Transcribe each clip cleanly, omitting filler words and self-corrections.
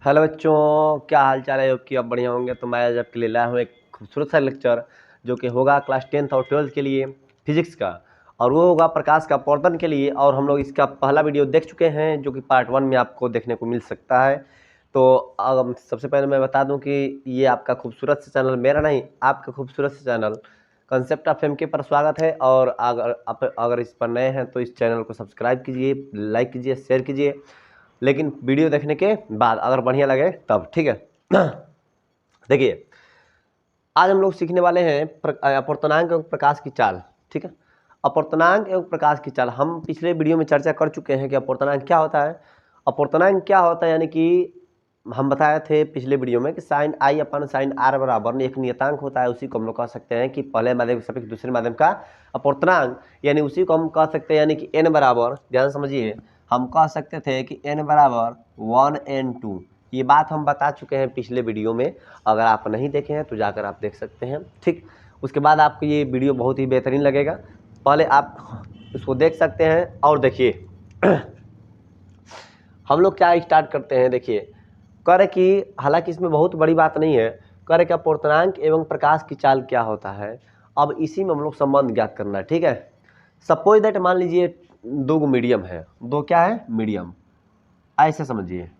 Hello बच्चों, क्या हाल चाल है? कि आप बढ़िया होंगे। तो मैं आज आपके लिए लाया हूँ एक खूबसूरत सा लेक्चर जो कि होगा क्लास 10th और 12th के लिए फिजिक्स का, और वो होगा प्रकाश का अपवर्तन के लिए। और हम लोग इसका पहला वीडियो देख चुके हैं जो कि पार्ट 1 में आपको देखने को मिल सकता है। तो सबसे पहले मैं बता दूं कि ये आपका खूबसूरत सा चैनल, मेरा नहीं आपका खूबसूरत सा चैनल कंसेप्ट ऑफ एमके पर स्वागत है। और अगर इस पर नए हैं तो इस चैनल को सब्सक्राइब कीजिए, लाइक कीजिए, शेयर कीजिए, लेकिन वीडियो देखने के बाद अगर बढ़िया लगे तब, ठीक है। देखिए, आज हम लोग सीखने वाले हैं अपवर्तनांक एवं प्रकाश की चाल। ठीक है, अपवर्तनांक एवं प्रकाश की चाल हम पिछले वीडियो में चर्चा कर चुके हैं कि अपवर्तनांक क्या होता है। अपवर्तनांक क्या होता है, यानी कि हम बताए थे पिछले वीडियो में कि sine I upon sine R बराबर एक नियतांक होता है। उसी को हम लोग कह सकते हैं कि पहले माध्यम के सापेक्ष दूसरे माध्यम का अपवर्तनांक, यानी उसी को हम कह सकते हैं, यानी कि n बराबर, ध्यान समझिए, हम कह सकते थे कि n बराबर 1n2। ये बात हम बता चुके हैं पिछले वीडियो में। अगर आप नहीं देखे हैं तो जाकर आप देख सकते हैं। ठीक, उसके बाद आपको ये वीडियो बहुत ही बेहतरीन लगेगा। पहले आप इसको देख सकते हैं और देखिए। हम लोग क्या स्टार्ट करते हैं, देखिए, कह रहे कि हालांकि इसमें बहुत बड़ी बात नहीं है, कह रहे कि अपवर्तनांक एवं प्रकाश की चाल क्या होता है। अब इसी में हम लोग संबंध ज्ञात करना है। ठीक है, सपोज दैट, मान लीजिए दो मीडियम है, दो क्या है, मीडियम। ऐसे समझिए,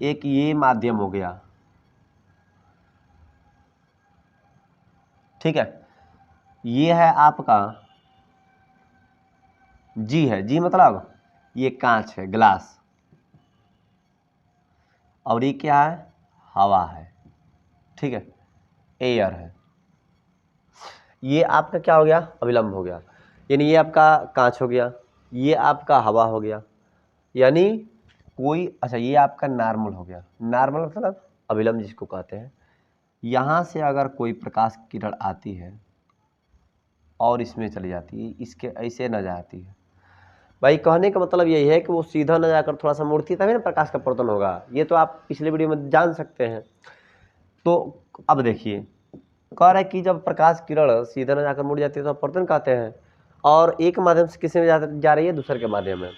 एक ये माध्यम हो गया, ठीक है, ये है आपका जी है, जी मतलब ये कांच है, ग्लास, और ये क्या है, हवा है, ठीक है, एयर है। ये आपका क्या हो गया, अभिलंब हो गया, यानी ये आपका कांच हो गया, ये आपका हवा हो गया, यानी कोई, अच्छा ये आपका नॉर्मल हो गया। नॉर्मल मतलब अभिलंब जिसको कहते हैं। यहाँ से अगर कोई प्रकाश की किरण आती है और इसमें चली जाती है, इसके ऐसे न जाती है, भाई कहने का मतलब यही है कि वो सीधा न जाकर थोड़ा सा मुड़ती तभी ना प्रकाश का अपवर्तन होगा। ये तो आप पिछले वीडियो में जान सकते हैं। तो अब देखिए, कह रहा है कि जब प्रकाश किरण सीधा न जाकर मुड़ जाती है तो अपवर्तन कहते हैं, और एक माध्यम से किसी में जा रही है, दूसरे के माध्यम में।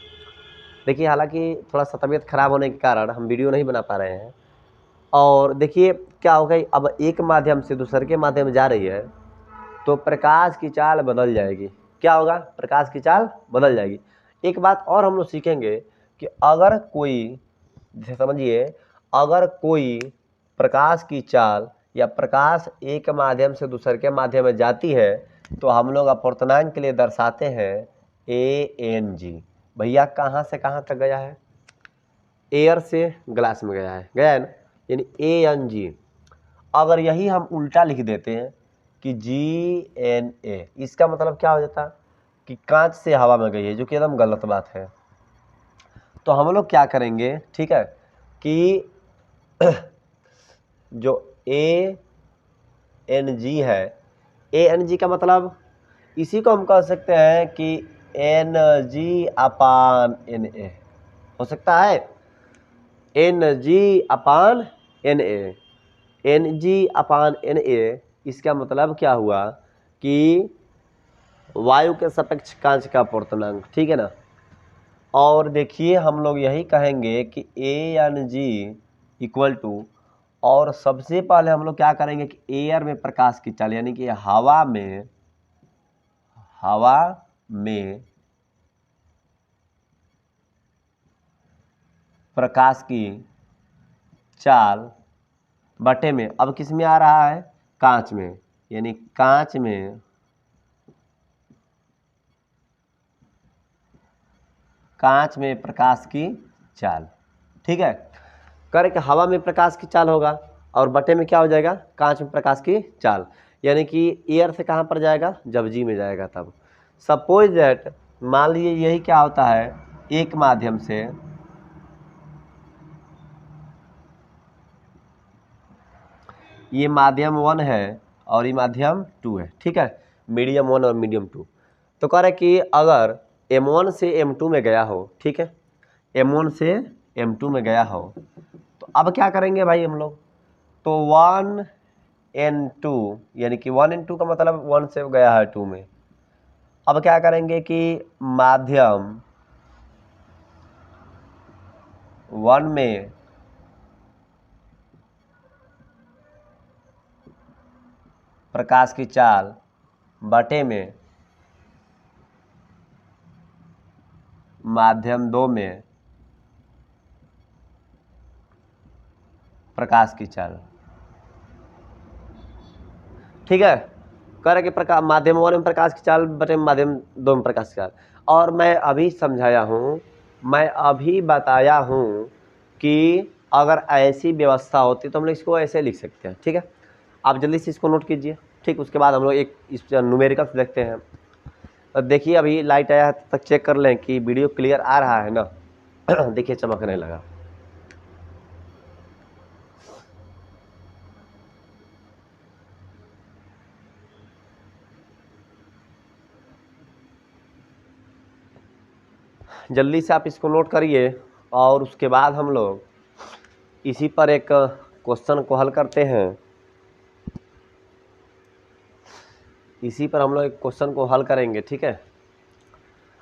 देखिए, हालांकि थोड़ा सा तबीयत खराब होने के कारण हम वीडियो नहीं बना पा रहे हैं। और देखिए क्या होगा, अब एक माध्यम से दूसरे के माध्यम में जा रही है तो प्रकाश की चाल बदल जाएगी। क्या होगा, प्रकाश की चाल बदल जाएगी। एक बात और हम लोग सीखेंगे कि अगर कोई, जैसे समझिए, अगर कोई प्रकाश की चाल या प्रकाश एक माध्यम से दूसरे के माध्यम में जाती है तो हम लोग अपवर्तनांक के लिए दर्शाते हैं ANG। भैया कहाँ से कहाँ तक गया है, एयर से ग्लास में गया है ना, यानी ANG। अगर यही हम उल्टा लिख देते हैं कि GNA, इसका मतलब क्या हो जाता, कि कांच से हवा में गई है, जो कि एकदम गलत बात है। तो हम लोग क्या करेंगे, ठीक है, कि जो ANG है, ANG का मतलब इसी को हम कह सकते हैं कि NG/NA हो सकता है, NG/NA। NG/NA, इसका मतलब क्या हुआ कि वायु के सापेक्ष कांच का अपवर्तनांक, ठीक है ना। और देखिए, हम लोग यही कहेंगे कि ANG इक्वल टू, और सबसे पहले हम लोग क्या करेंगे कि एयर में प्रकाश की चाल, यानी कि हवा में प्रकाश की चाल बटे में, अब किस में आ रहा है, कांच में, यानी कांच में प्रकाश की चाल, ठीक है। करे कि हवा में प्रकाश की चाल होगा और बटे में क्या हो जाएगा, कांच में प्रकाश की चाल, यानी कि एयर से कहाँ पर जाएगा, जब जी में जाएगा तब। सपोज दैट, मान लीजिए यही क्या होता है, एक माध्यम से, ये माध्यम 1 है और ये माध्यम 2 है, ठीक है, मीडियम 1 और मीडियम 2। तो कह रहे कि अगर M1 से M2 में गया हो, ठीक है, M1 से M2 में गया हो, तो अब क्या करेंगे भाई हम लोग, तो 1N2, यानी कि 1N2 का मतलब 1 से गया है 2 में। अब क्या करेंगे कि माध्यम 1 में प्रकाश की चाल बटे में माध्यम 2 में प्रकाश की चाल। ठीक है, कह रहे कि प्रकाश माध्यम 1 में प्रकाश की चाल बटे माध्यम 2 में प्रकाश की चाल। और मैं अभी समझाया हूँ, मैं अभी बताया हूँ कि अगर ऐसी व्यवस्था होती तो हम लोग इसको ऐसे लिख सकते हैं। ठीक है, आप जल्दी से इसको नोट कीजिए। ठीक, उसके बाद हम लोग एक इस न्यूमेरिकल्स देखते हैं। तो देखिए अभी लाइट आया है, तब तक चेक कर लें कि वीडियो क्लियर आ रहा है ना। देखिए चमकने लगा। जल्दी से आप इसको नोट करिए और उसके बाद हम लोग इसी पर एक क्वेश्चन को हल करते हैं। इसी पर हम लोग एक क्वेश्चन को हल करेंगे। ठीक है,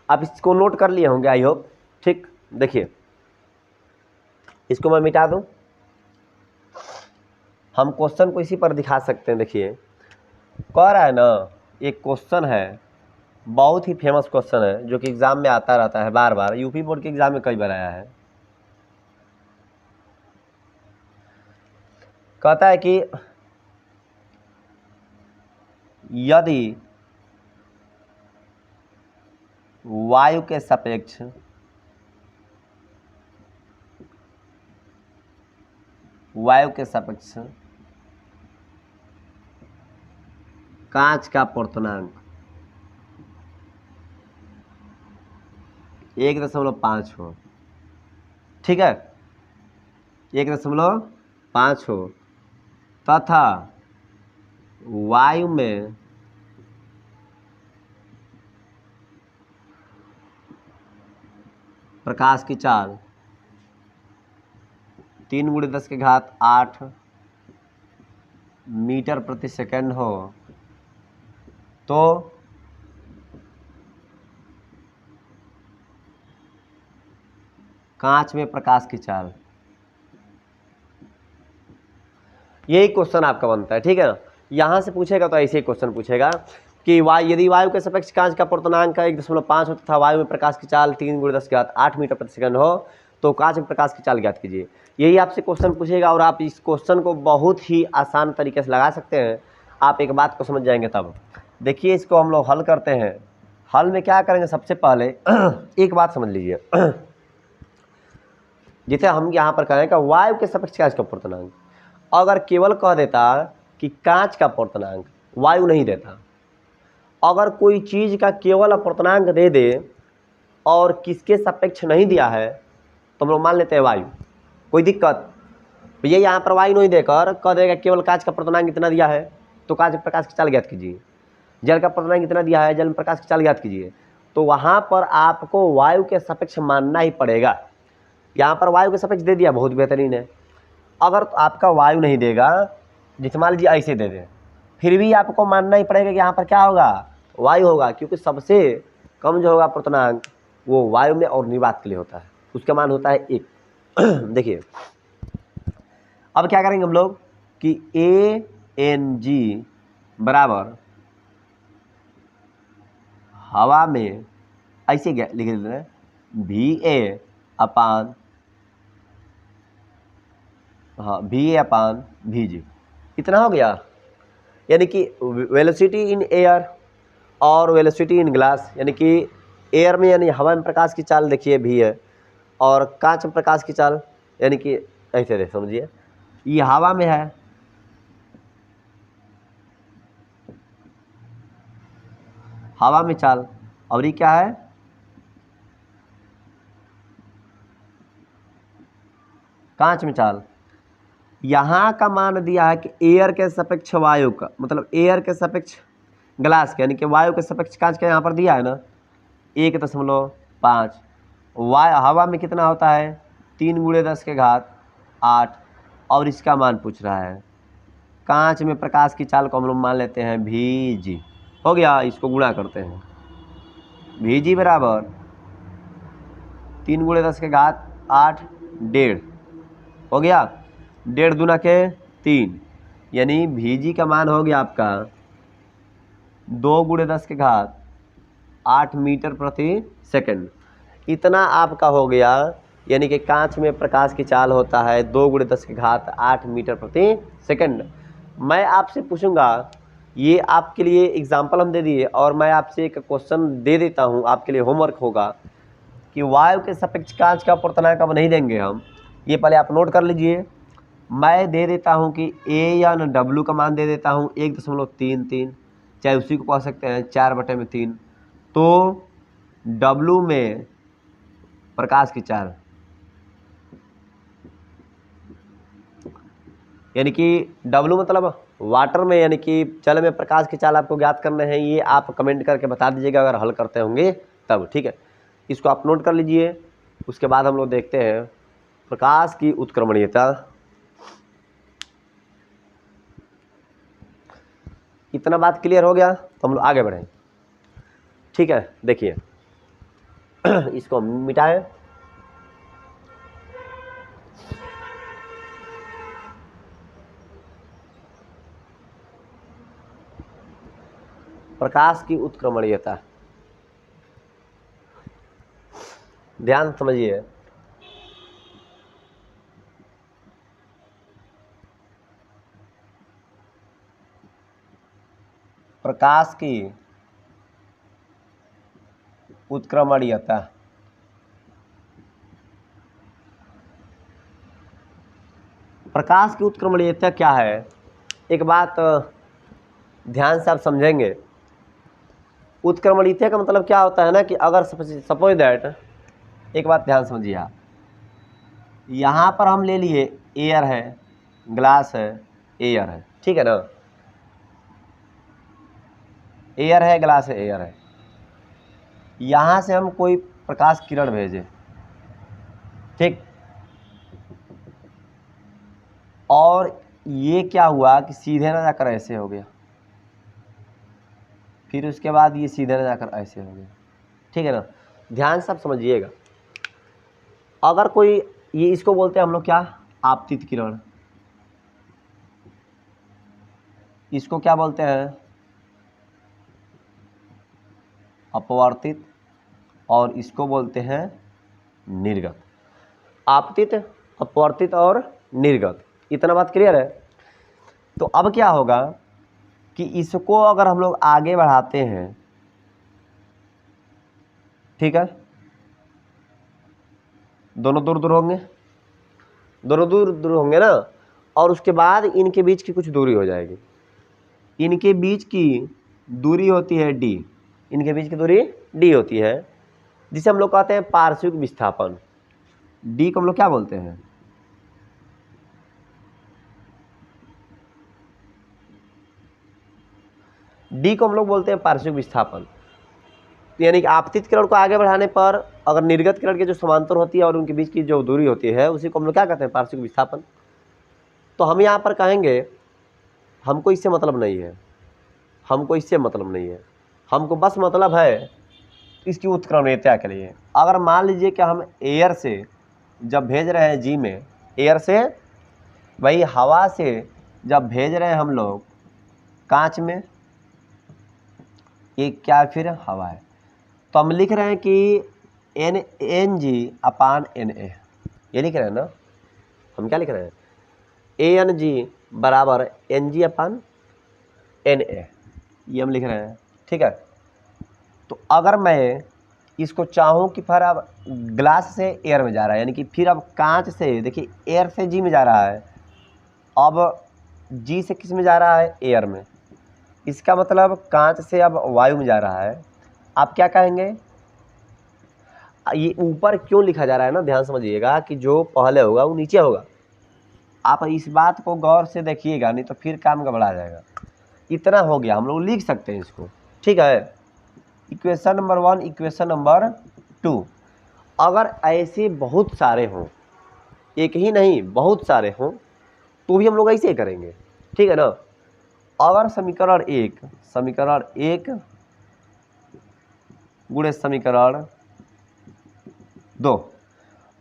आप इसको नोट कर लिए होंगे आई होप। ठीक, देखिए इसको मैं मिटा दूं, हम क्वेश्चन को इसी पर दिखा सकते हैं। देखिए कह रहा है ना, एक क्वेश्चन है, बहुत ही फेमस क्वेश्चन है जो कि एग्जाम में आता रहता है बार बार, यूपी बोर्ड के एग्जाम में कई बार आया है। कहता है कि यदि वायु के सापेक्ष कांच का पूर्णांक 1.5 हो। ठीक है, 1.5 हो तथा वायु में प्रकाश की चाल 3×10⁸ मीटर प्रति सेकंड हो तो कांच में प्रकाश की चाल। यही क्वेश्चन आपका बनता है। ठीक है ना, यहां से पूछेगा तो ऐसे ही क्वेश्चन पूछेगा कि यदि वायु के सापेक्ष कांच का पूर्णांक 1.5 हो तथा वायु में प्रकाश की चाल 3×10⁸ मीटर प्रति सेकंड हो तो कांच में प्रकाश की चाल ज्ञात कीजिए। यही आपसे क्वेश्चन पूछेगा और आप इस क्वेश्चन को बहुत ही आसान तरीके से लगा सकते हैं। आप एक बात को समझ जाएंगे तब। देखिए इसको हम लोग हल करते हैं। हल में क्या करेंगे, सबसे पहले एक बात समझ लीजिए। जिसे हम यहाँ पर कहें कि वायु के सापेक्ष कांच का पूर्णांक, अगर केवल कह देता कि कांच का पूर्णांक, वायु नहीं देता, अगर कोई चीज का केवल अपूर्णांक दे दे और किसके सापेक्ष नहीं दिया है तो हम लोग मान लेते हैं वायु, कोई दिक्कत। भैया यहाँ पर वायु नहीं देकर कह देगा केवल कांच का पूर्णांक इतना दिया है तो कांच में प्रकाश की चाल ज्ञात कीजिए, जल का पूर्णांक इतना दिया है जल में प्रकाश की चाल ज्ञात कीजिए, तो वहाँ पर आपको वायु के सापेक्ष मानना ही पड़ेगा। यहाँ पर वायु के सापेक्ष दे दिया, बहुत बेहतरीन है। अगर तो आपका वायु नहीं देगा, जिसे मान लीजिए ऐसे दे दे, फिर भी आपको मानना ही पड़ेगा कि यहाँ पर क्या होगा, वायु होगा, क्योंकि सबसे कम जो होगा पूर्णांक वो वायु में और निर्वात के लिए होता है, उसका मान होता है 1। देखिए अब क्या करेंगे हम लोग कि ANG बराबर हवा में ऐसे लिख देते हैं VA/VG इतना हो गया। यानी कि वेलोसिटी इन एयर और वेलोसिटी इन ग्लास, यानी कि एयर में यानी हवा में प्रकाश की चाल देखिए V है और कांच में प्रकाश की चाल यानी कि ऐसे देख समझिए, ये हवा में है, हवा में चाल, और ये क्या है, कांच में चाल। यहाँ का मान दिया है कि एयर के सापेक्ष वायु का, मतलब एयर के सापेक्ष ग्लास का, यानी कि वायु के सापेक्ष कांच का यहाँ पर दिया है ना 1.5। हवा में कितना होता है 3×10⁸, और इसका मान पूछ रहा है। कांच में प्रकाश की चाल को हम लोग मान लेते हैं VG। हो गया, इसको गुणा करते हैं, VG बराबर 3×10⁸, 1.5 हो गया, 1.5 दूना के 3, यानी VG का मान हो गया आपका 2 गुणे 10 के घात 8 मीटर प्रति सेकंड, इतना आपका हो गया। यानी कि कांच में प्रकाश की चाल होता है 2 गुणे 10 के घात 8 मीटर प्रति सेकंड। मैं आपसे पूछूंगा, ये आपके लिए एग्जाम्पल हम दे दिए, और मैं आपसे एक क्वेश्चन दे देता हूँ, आपके लिए होमवर्क होगा कि वायु के सापेक्ष कांच का पूर्णांक अब नहीं देंगे हम, ये पहले आप नोट कर लीजिए। मैं दे देता हूँ कि ए या न डब्ल्यू का मान दे देता हूँ 1.33, चाहे उसी को कह सकते हैं 4/3। तो डब्ल्यू में प्रकाश की चाल, यानी कि डब्ल्यू मतलब वाटर में, यानी कि जल में प्रकाश की चाल आपको ज्ञात करने हैं। ये आप कमेंट करके बता दीजिएगा अगर हल करते होंगे तब, ठीक है। इसको आप नोट कर लीजिए। उसके बाद हम लोग देखते हैं प्रकाश की उत्क्रमणीयता। इतना बात क्लियर हो गया तो हम लोग आगे बढ़ें, ठीक है। देखिए इसको मिटाएं। प्रकाश की उत्क्रमणीयता, ध्यान समझिए। प्रकाश की उत्क्रमणीयता, प्रकाश की उत्क्रमणीयता क्या है? एक बात ध्यान से आप समझेंगे। उत्क्रमणीयता का मतलब क्या होता है ना कि अगर सपोज दैट, एक बात ध्यान समझिए आप, यहाँ पर हम ले लिए एयर है, ग्लास है, एयर है, ठीक है ना। एयर है, ग्लास है, एयर है। यहाँ से हम कोई प्रकाश किरण भेजे, ठीक, और ये क्या हुआ कि सीधे ना जाकर ऐसे हो गया, फिर उसके बाद ये सीधे ना जाकर ऐसे हो गया, ठीक है ना। ध्यान से आप समझिएगा। अगर कोई, ये इसको बोलते हैं हम लोग क्या, आपतित किरण। इसको क्या बोलते हैं, अपवर्तित, और इसको बोलते हैं निर्गत। आपतित, अपवर्तित और निर्गत, इतना बात क्लियर है। तो अब क्या होगा कि इसको अगर हम लोग आगे बढ़ाते हैं, ठीक है, दोनों दूर दूर होंगे, दोनों दूर दूर होंगे ना, और उसके बाद इनके बीच की कुछ दूरी हो जाएगी। इनके बीच की दूरी होती है डी, इनके बीच की दूरी डी होती है, जिसे हम लोग कहते हैं पार्श्विक विस्थापन। डी को हम लोग क्या बोलते हैं, डी को हम लोग बोलते हैं पार्श्विक विस्थापन। यानी कि आपतित किरण को आगे बढ़ाने पर अगर निर्गत किरण के जो समांतर होती है और उनके बीच की जो दूरी होती है, उसी को हम लोग क्या कहते हैं, पार्श्विक विस्थापन। तो हम यहाँ पर कहेंगे हमको इससे मतलब नहीं है, हमको इससे मतलब नहीं है, हमको बस मतलब है इसकी उत्क्रमणीयता के लिए। अगर मान लीजिए कि हम एयर से जब भेज रहे हैं जी में, एयर से, वही हवा से जब भेज रहे हैं हम लोग कांच में, ये क्या फिर हवा है, तो हम लिख रहे हैं कि NG/NA, ये लिख रहे हैं ना। हम क्या लिख रहे हैं, ANG बराबर NG/NA, ये हम लिख रहे हैं, ठीक है। तो अगर मैं इसको चाहूँ कि फिर अब ग्लास से एयर में जा रहा है, यानी कि फिर अब कांच से, देखिए एयर से जी में जा रहा है, अब जी से किस में जा रहा है, एयर में। इसका मतलब कांच से अब वायु में जा रहा है। आप क्या कहेंगे, ये ऊपर क्यों लिखा जा रहा है ना, ध्यान समझिएगा कि जो पहले होगा वो नीचे होगा। आप इस बात को गौर से देखिएगा, नहीं तो फिर काम गड़बड़ा जाएगा। इतना हो गया, हम लोग लिख सकते हैं इसको, ठीक है। Equation number 1, equation number 2। अगर ऐसे बहुत सारे हों, एक ही नहीं बहुत सारे हों, तो भी हम लोग ऐसे ही करेंगे, ठीक है ना। अगर समीकरण 1 गुणे समीकरण 2,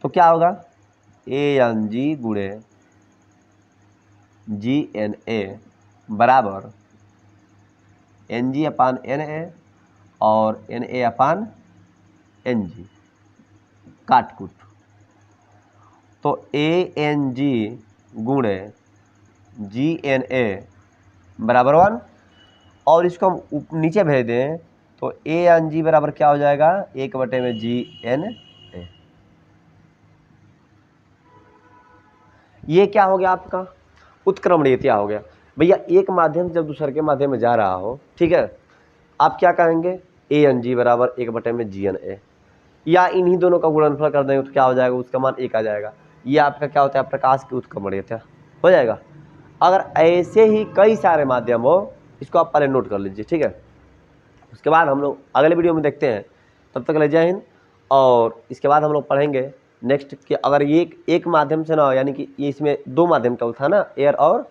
तो क्या होगा, ANG गुणे GNA बराबर Ng अपान Na और Na अपान Ng काट कूट, तो Ang गुणे Gna बराबर 1, और इसको हम नीचे भेज दें तो Ang बराबर क्या हो जाएगा, 1/Gna। ये क्या हो गया आपका उत्क्रमणीयता हो गया। भैया एक माध्यम जब दूसरे के माध्यम में जा रहा हो, ठीक है, आप क्या कहेंगे, Ang बराबर 1/Gna, या इन्हीं दोनों का गुणनफल कर देंगे तो क्या हो जाएगा, उसका मान 1 आ जाएगा। ये आपका क्या होता है, प्रकाश की उत्क्रमणीयता हो जाएगा। अगर ऐसे ही कई सारे माध्यम हो, इसको आप पहले नोट कर लीजिए, ठीक है। उसके बाद हम लोग अगले वीडियो में देखते हैं, तब तक ले जय हिंद। और इसके बाद हम लोग पढ़ेंगे नेक्स्ट कि अगर ये एक माध्यम से ना हो, यानी कि ये इसमें 2 माध्यम का था ना, एयर और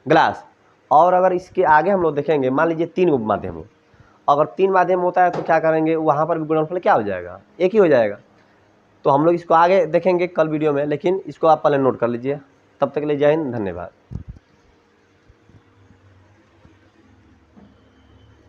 ग्लास, और अगर इसके आगे हम लोग देखेंगे, मान लीजिए 3 माध्यम हो, अगर 3 माध्यम होता है तो क्या करेंगे, वहाँ पर भी गुणनफल क्या हो जाएगा, 1 ही हो जाएगा। तो हम लोग इसको आगे देखेंगे कल वीडियो में, लेकिन इसको आप पहले नोट कर लीजिए। तब तक के लिए जय हिंद, धन्यवाद।